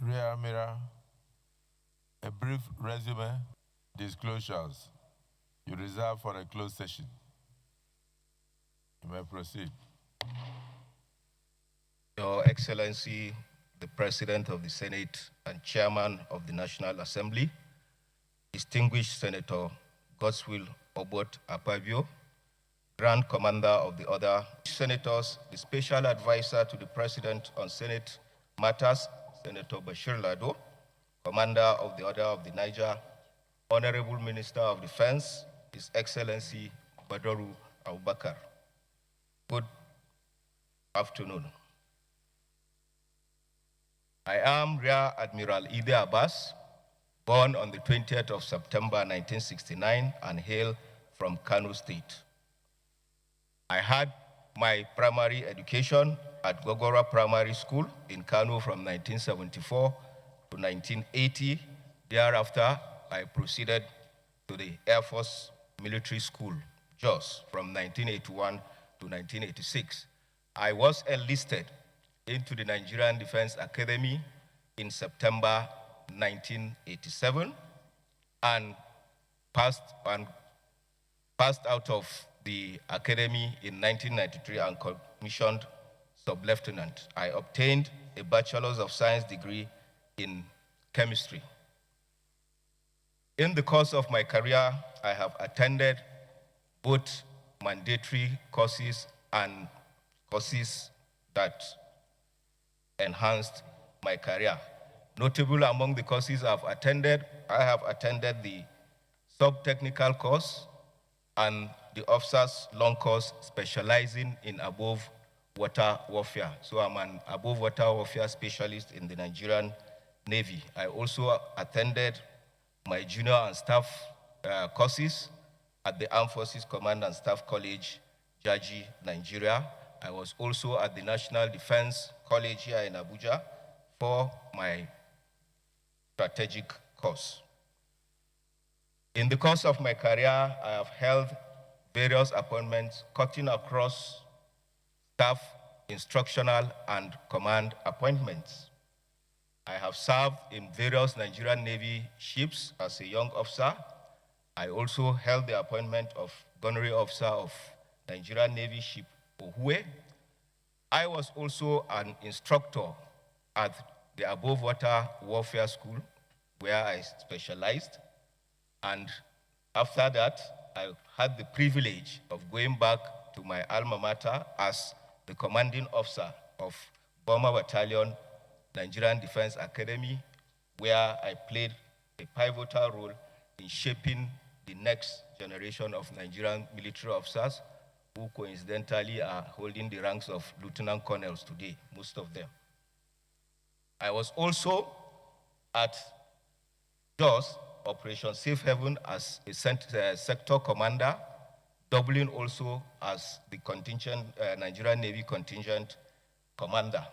Rear Mirror, a brief resume, disclosures. You reserve for a closed session. You may proceed. Your Excellency, the President of the Senate and Chairman of the National Assembly, distinguished Senator Godswill Obot Akpabio, Grand Commander of the other senators, the Special Advisor to the President on Senate Matters, Senator Bashir Lado, Commander of the Order of the Niger, Honorable Minister of Defense, His Excellency Badaru Abubakar. Good afternoon. I am Rear Admiral Ide Abbas, born on the 20th of September 1969 and hail from Kano State. I had my primary education at Gogora Primary School in Kano from 1974 to 1980. Thereafter, I proceeded to the Air Force Military School, JOS, from 1981 to 1986. I was enlisted into the Nigerian Defense Academy in September 1987 and passed out of the academy in 1993 and commissioned sub-lieutenant. I obtained a Bachelor's of Science degree in chemistry. In the course of my career, I have attended both mandatory courses and courses that enhanced my career. Notable among the courses I have attended the sub-technical course and the officer's long course specializing in above water warfare. So I'm an above water warfare specialist in the Nigerian Navy. I also attended my junior and staff courses at the Armed Forces Command and Staff College, Jaji, Nigeria. I was also at the National Defense College here in Abuja for my strategic course. In the course of my career, I have held various appointments cutting across staff, instructional, and command appointments. I have served in various Nigerian Navy ships as a young officer. I also held the appointment of gunnery officer of Nigerian Navy ship Ohue. I was also an instructor at the Above Water Warfare School, where I specialized. And after that, I had the privilege of going back to my alma mater as the commanding officer of Bomber Battalion, Nigerian Defense Academy, where I played a pivotal role in shaping the next generation of Nigerian military officers who coincidentally are holding the ranks of lieutenant colonels today, most of them. I was also at JOS, Operation Safe Haven, as a sector commander, doubling also as the contingent, Nigerian Navy contingent commander.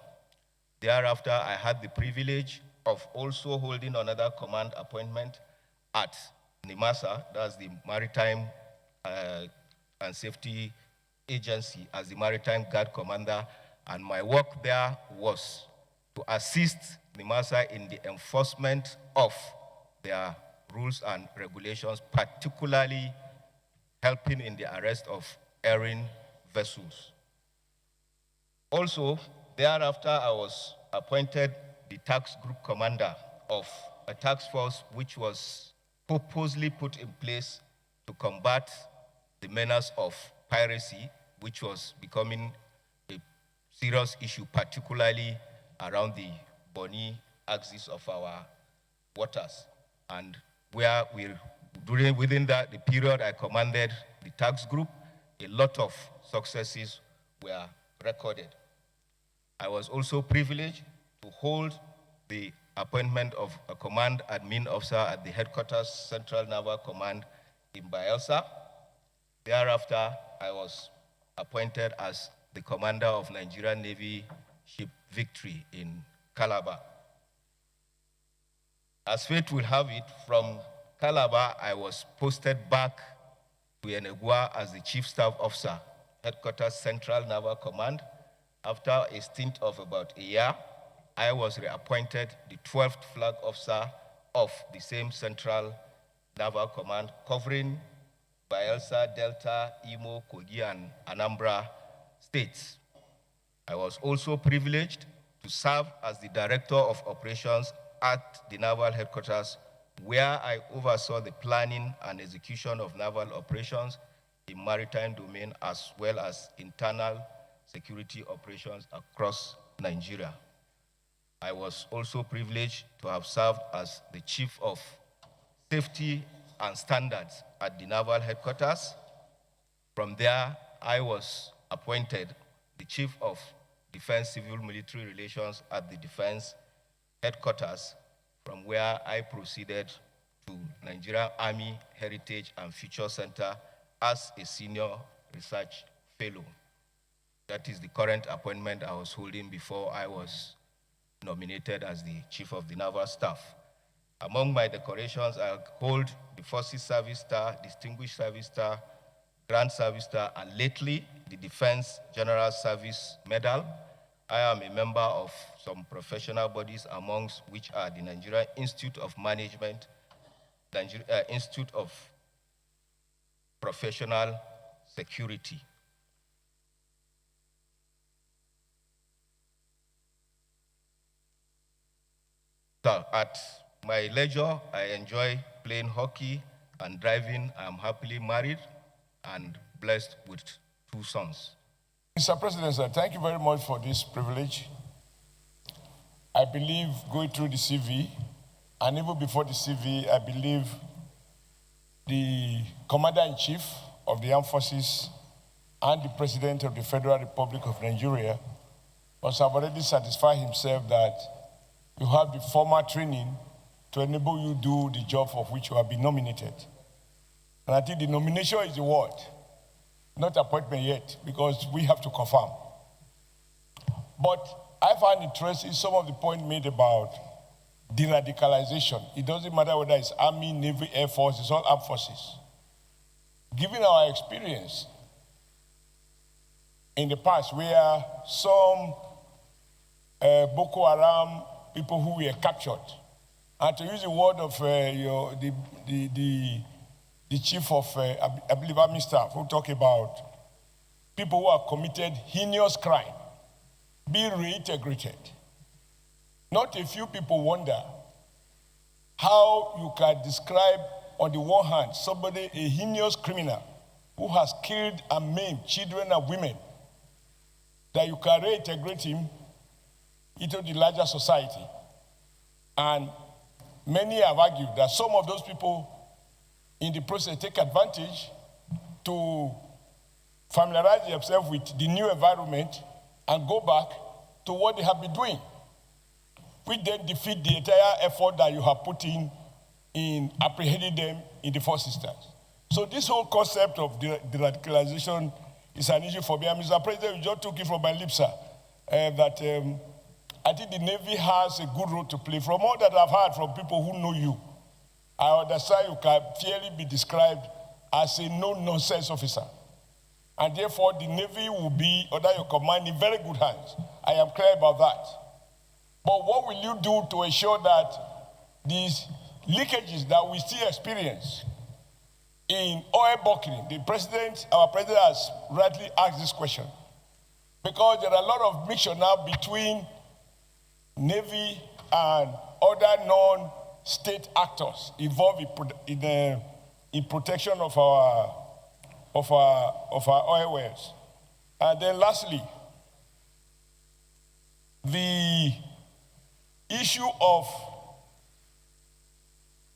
Thereafter, I had the privilege of also holding another command appointment at NIMASA, that's the Maritime and Safety Agency, as the Maritime Guard Commander, and my work there was to assist NIMASA in the enforcement of their rules and regulations, particularly helping in the arrest of erring vessels. Also, thereafter, I was appointed the task group commander of a task force which was purposely put in place to combat the menace of piracy, which was becoming a serious issue, particularly around the Bonny axis of our waters. And where within that, the period I commanded the task group, a lot of successes were recorded. I was also privileged to hold the appointment of a command admin officer at the headquarters Central Naval Command in Bayelsa. Thereafter, I was appointed as the commander of Nigerian Navy ship Victory in Calabar. As fate will have it, from Calabar, I was posted back to Yenegua as the Chief Staff Officer, Headquarters Central Naval Command, after a stint of about a year. I was reappointed the 12th Flag Officer of the same Central Naval Command, covering Bayelsa, Delta, Imo, Kogi, and Anambra states. I was also privileged to serve as the Director of Operations at the Naval Headquarters, where I oversaw the planning and execution of naval operations in maritime domain, as well as internal security operations across Nigeria. I was also privileged to have served as the Chief of Safety and Standards at the Naval Headquarters. From there, I was appointed the Chief of Defense Civil-Military Relations at the Defense Headquarters, from where I proceeded to Nigerian Army Heritage and Future Center as a Senior Research Fellow. That is the current appointment I was holding before I was nominated as the Chief of the Naval Staff. Among my decorations, I hold the Forces Service Star, Distinguished Service Star, Grand Service Star, and lately, the Defense General Service Medal. I am a member of some professional bodies, amongst which are the Nigerian Institute of Management, Institute of Professional Security. So at my leisure, I enjoy playing hockey and driving. I'm happily married and blessed with 2 sons. Mr. President, sir, thank you very much for this privilege. I believe going through the CV, and even before the CV, I believe the Commander-in-Chief of the Armed Forces and the President of the Federal Republic of Nigeria must have already satisfied himself that you have the formal training to enable you to do the job for which you have been nominated. And I think the nomination is the word, not appointment yet, because we have to confirm. But I find interesting some of the points made about de-radicalization. It doesn't matter whether it's Army, Navy, Air Force, it's all armed forces. Given our experience in the past where some Boko Haram people who were captured, and to use the word of the chief of, I believe, Army staff, who talk about people who have committed heinous crime, be reintegrated. Not a few people wonder how you can describe, on the one hand, somebody, a heinous criminal who has killed and maimed children and women, that you can reintegrate him into the larger society. And many have argued that some of those people in the process take advantage to familiarize themselves with the new environment and go back to what they have been doing, which then defeat the entire effort that you have put in apprehending them in the first instance. So this whole concept of de-radicalization is an issue for me. And Mr. President, you just took it from my lips, sir, that I think the Navy has a good role to play. From all that I've heard from people who know you, I understand you can fairly be described as a no-nonsense officer. And therefore, the Navy will be under your command in very good hands. I am clear about that. But what will you do to ensure that these leakages that we still experience in oil bunkering, our president has rightly asked this question, because there are a lot of mixture now between Navy and other non-state actors involved in protection of our oil wells. And then lastly, the issue of,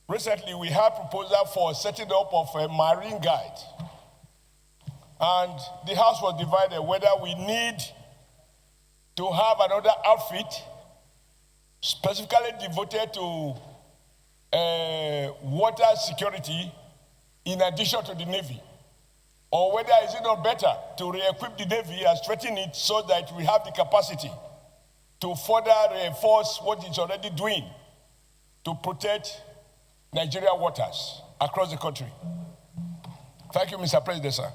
recently we had proposal for setting up of a marine guide. And the House was divided whether we need to have another outfit specifically devoted to water security in addition to the Navy, or whether is it not better to re-equip the Navy and strengthen it so that we have the capacity to further reinforce what it's already doing to protect Nigerian waters across the country. Thank you, Mr. President, sir.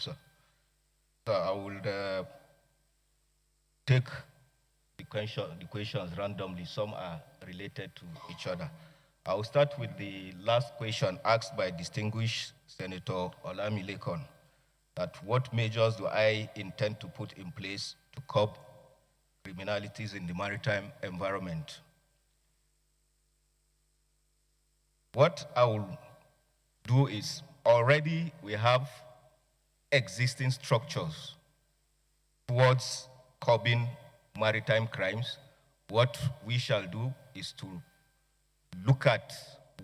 sir. So I will take the questions randomly. Some are related to each other. I will start with the last question asked by distinguished Senator Olamilekon, that what measures do I intend to put in place to curb criminalities in the maritime environment? What I will do is, already we have existing structures towards curbing maritime crimes. What we shall do is to look at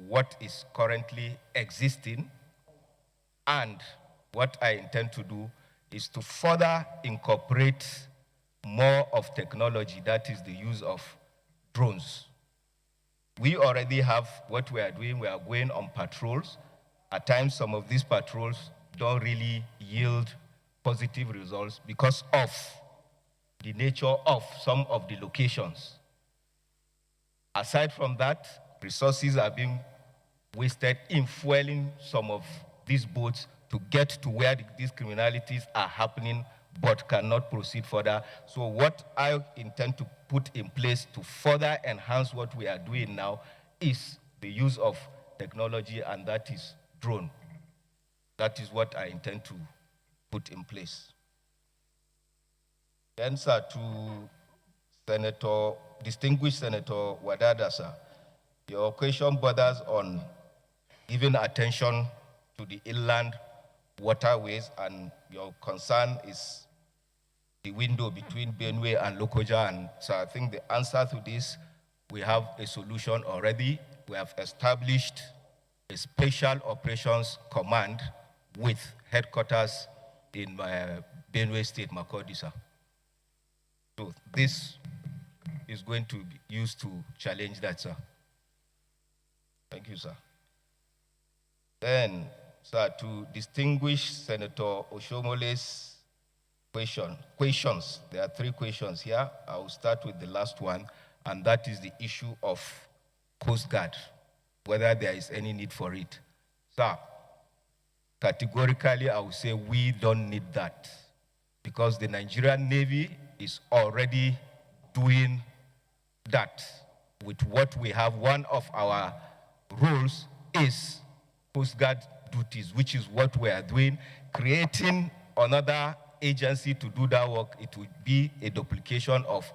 what is currently existing, and what I intend to do is to further incorporate more of technology, that is the use of drones. We already have what we are doing. We are going on patrols. At times, some of these patrols don't really yield positive results because of the nature of some of the locations. Aside from that, resources are being wasted in fueling some of these boats to get to where these criminalities are happening but cannot proceed further. So what I intend to put in place to further enhance what we are doing now is the use of technology, and that is drone. That is what I intend to put in place. Then, sir, to distinguished Senator Wadada, sir, your question borders on giving attention to the inland waterways, and your concern is the window between Benue and Lokoja. And so I think the answer to this, we have a solution already. We have established a special operations command with headquarters in Benue State, Makurdi, sir. So this is going to be used to challenge that, sir. Thank you, sir. Then, sir, to distinguish Senator Oshomole's questions, there are 3 questions here. I will start with the last one, and that is the issue of Coast Guard, whether there is any need for it. Sir, categorically, I will say we don't need that, because the Nigerian Navy is already doing that with what we have. One of our roles is Coast Guard duties, which is what we are doing. Creating another agency to do that work, it would be a duplication of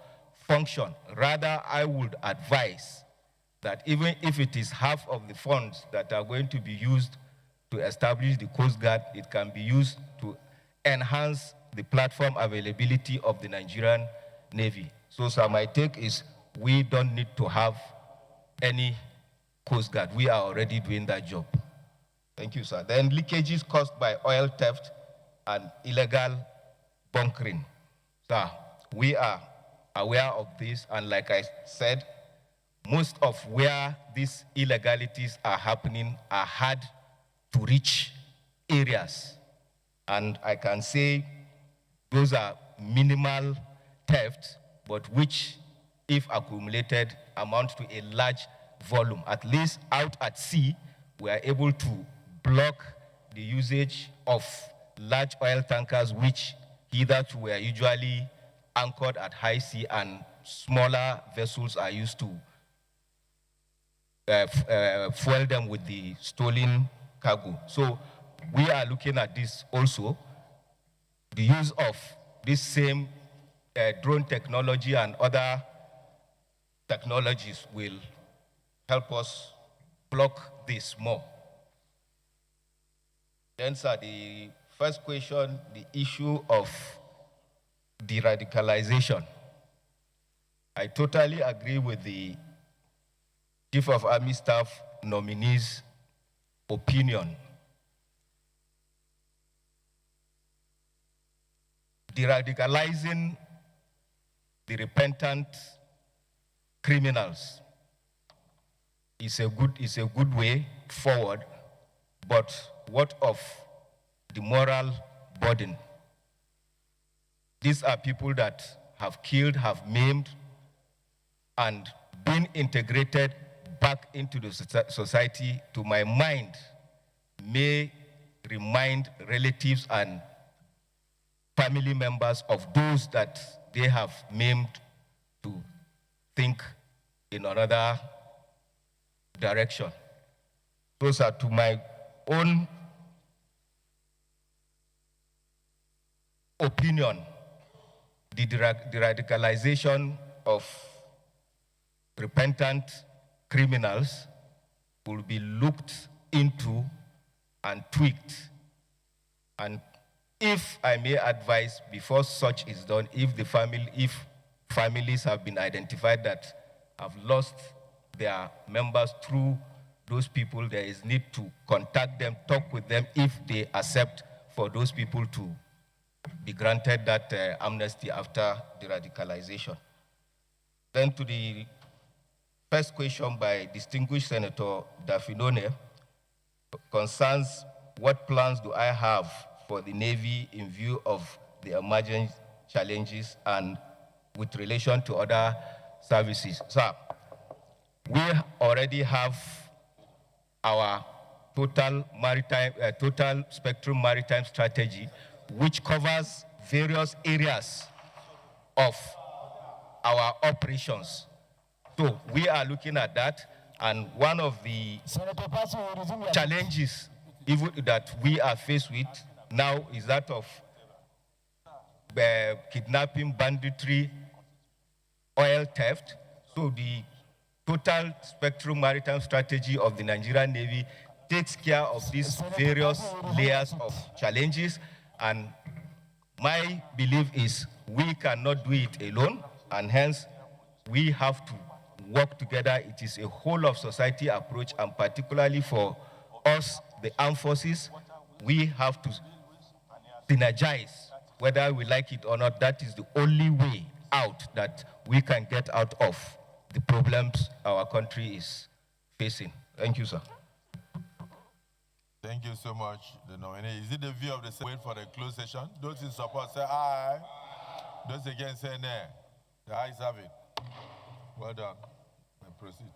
function. Rather, I would advise that even if it is half of the funds that are going to be used to establish the Coast Guard, it can be used to enhance the platform availability of the Nigerian Navy. So, sir, my take is we don't need to have any Coast Guard. We are already doing that job. Thank you, sir. Then leakages caused by oil theft and illegal bunkering. Sir, we are aware of this, and like I said, most of where these illegalities are happening are hard to reach areas. And I can say those are minimal theft, but which, if accumulated, amount to a large volume. At least out at sea, we are able to block the usage of large oil tankers, which hitherto were usually anchored at high sea, and smaller vessels are used to fuel them with the stolen cargo. So we are looking at this also. The use of this same drone technology and other technologies will help us block this more. Then, sir, the first question, the issue of de-radicalization. I totally agree with the Chief of Army Staff nominee's opinion. De-radicalizing the repentant criminals is a good way forward, but what of the moral burden? These are people that have killed, have maimed, and been integrated back into the society, to my mind, may remind relatives and family members of those that they have named to think in another direction. Those are to my own opinion, the radicalization of repentant criminals will be looked into and tweaked. And if I may advise, before such is done, if families have been identified that have lost their members through those people, there is need to contact them, talk with them if they accept for those people to be granted that amnesty after the radicalization. Then to the first question by distinguished Senator Dafinone concerns what plans do I have for the Navy in view of the emerging challenges and with relation to other services. So we already have our total spectrum maritime strategy, which covers various areas of our operations. So we are looking at that, and one of the challenges even that we are faced with now is that of kidnapping, banditry, oil theft. So the total spectrum maritime strategy of the Nigerian Navy takes care of these various layers of challenges, and my belief is we cannot do it alone, and hence we have to work together. It is a whole of society approach, and particularly for us, the armed forces, we have to synergize, whether we like it or not. That is the only way out that we can get out of the problems our country is facing. Thank you, sir. Thank you so much, the nominee. Is it the view of the wait for the closed session? Those in support say aye. Those against say nay. The ayes have it. Well done. And proceed.